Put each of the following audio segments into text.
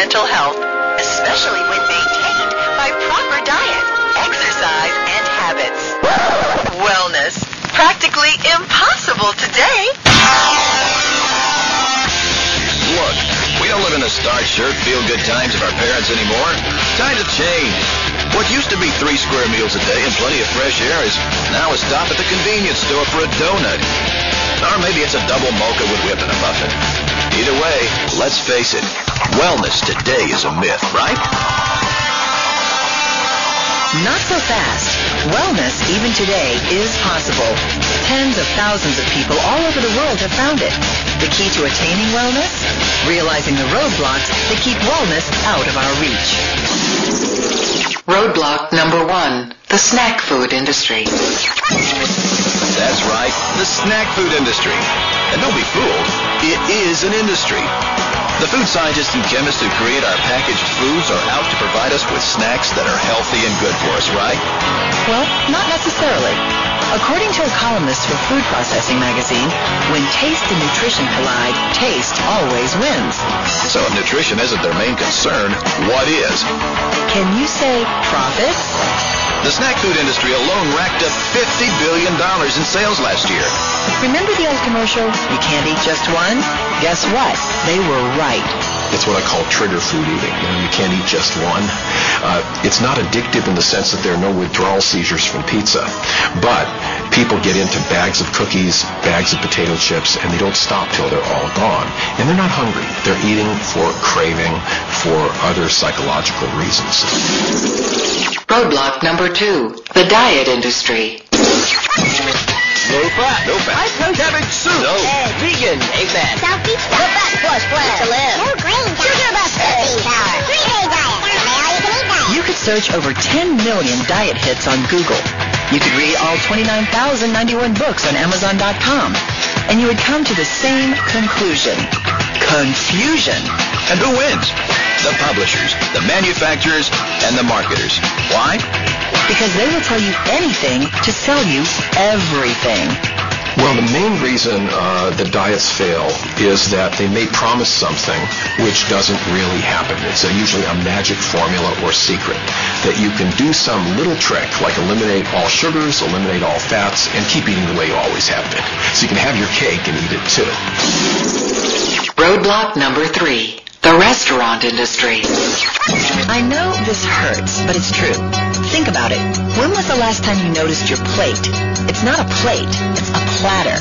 mental health, especially when maintained by proper diet, exercise, and habits. Wellness, practically impossible today. Look, we don't live in the starched shirt, feel-good times of our parents anymore. Times have changed. What used to be 3 square meals a day and plenty of fresh air is now a stop at the convenience store for a donut. Or maybe it's a double mocha with whip and a muffin. Either way, let's face it, wellness today is a myth, right? Not so fast. Wellness, even today, is possible. Tens of thousands of people all over the world have found it. The key to attaining wellness? Realizing the roadblocks that keep wellness out of our reach. Roadblock number 1, the snack food industry. That's right, the snack food industry. And don't be fooled, it is an industry. The food scientists and chemists who create our packaged foods are out to provide us with snacks that are healthy and good for us, right? Well, not necessarily. According to a columnist for Food Processing magazine, when taste and nutrition collide, taste always wins. So if nutrition isn't their main concern, what is? Can you say profits? The snack food industry alone racked up $50 billion in sales last year. Remember the old commercial, you can't eat just one? Guess what? They were right. It's what I call trigger food eating. You can't eat just one. It's not addictive in the sense that there are no withdrawal seizures from pizza. But people get into bags of cookies, bags of potato chips, and they don't stop till they're all gone. And they're not hungry. They're eating for craving, for other psychological reasons. Roadblock number 2, the diet industry. No fat. No fat. High protein. Cabbage soup. No. Vegan. A-fat. Selfie. The fat plus plan to live. No green. Sugar bus. Protein power. 3-day diet. All-you-can-eat diet. You could search over 10 million diet hits on Google. You could read all 29,091 books on Amazon.com. And you would come to the same conclusion. Confusion. And who wins? The publishers, the manufacturers, and the marketers. Why? Because they will tell you anything to sell you everything. Well, the main reason that diets fail is that they may promise something which doesn't really happen. It's usually a magic formula or secret that you can do some little trick like eliminate all sugars, eliminate all fats, and keep eating the way you always have been. So you can have your cake and eat it too. Roadblock number 3, the restaurant industry. I know this hurts, but it's true. Think about it. When was the last time you noticed your plate? It's not a plate, it's a platter.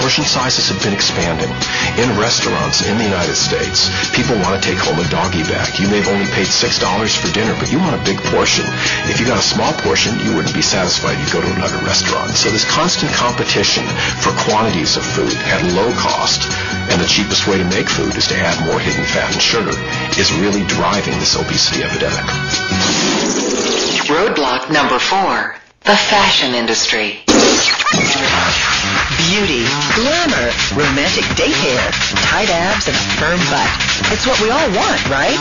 Portion sizes have been expanding. In restaurants in the United States, people want to take home a doggy bag. You may have only paid $6 for dinner, but you want a big portion. If you got a small portion, you wouldn't be satisfied. You'd go to another restaurant. So this constant competition for quantities of food at low cost, and the cheapest way to make food is to add more hidden fat and sugar, is really driving this obesity epidemic. Roadblock number 4, the fashion industry. Beauty, glamour, romantic date hair, tight abs, and a firm butt. It's what we all want, right?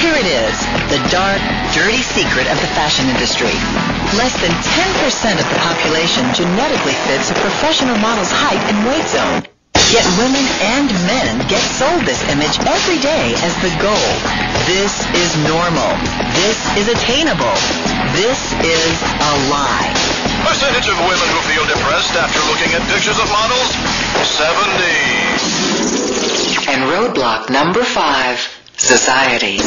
Here it is, the dark, dirty secret of the fashion industry. Less than 10% of the population genetically fits a professional model's height and weight zone. Yet women and men get sold this image every day as the goal. This is normal. This is attainable. This is a lie. Percentage of women who feel depressed after looking at pictures of models? 70. And roadblock number 5, society.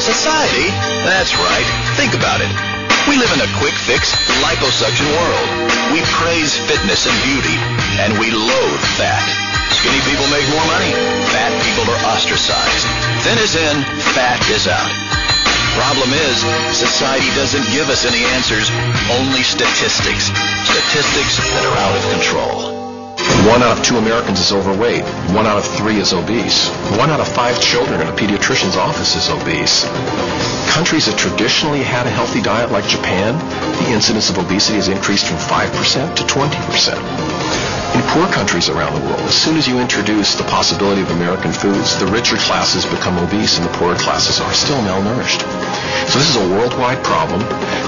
Society? That's right. Think about it. We live in a quick-fix, liposuction world. We praise fitness and beauty, and we loathe fat. Skinny people make more money. Fat people are ostracized. Thin is in, fat is out. Problem is, society doesn't give us any answers, only statistics. Statistics that are out of control. 1 out of 2 Americans is overweight. 1 out of 3 is obese. 1 out of 5 children in a pediatrician's office is obese. Countries that traditionally had a healthy diet like Japan, the incidence of obesity has increased from 5% to 20%. In poor countries around the world, as soon as you introduce the possibility of American foods, the richer classes become obese and the poorer classes are still malnourished. So this is a worldwide problem.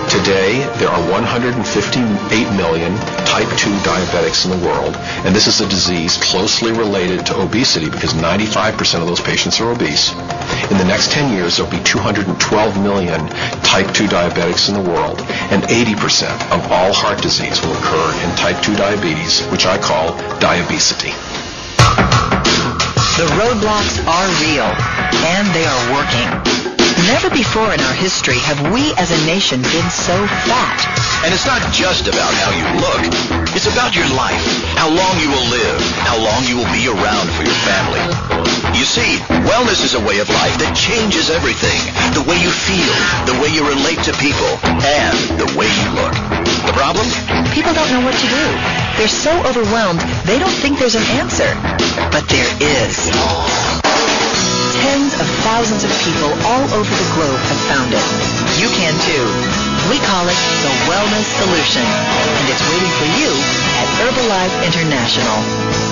Today, there are 158 million type 2 diabetics in the world, and this is a disease closely related to obesity because 95% of those patients are obese. In the next 10 years, there will be 212 million type 2 diabetics in the world, and 80% of all heart disease will occur in type 2 diabetes, which I call diabesity. The roadblocks are real, and they are working. Never before in our history have we as a nation been so fat. And it's not just about how you look. It's about your life, how long you will live, how long you will be around for your family. You see, wellness is a way of life that changes everything. The way you feel, the way you relate to people, and the way you look. The problem? People don't know what to do. They're so overwhelmed, they don't think there's an answer. But there is. Tens of thousands of people all over the globe have found it. You can too. We call it the Wellness Solution, and it's waiting for you at Herbalife International.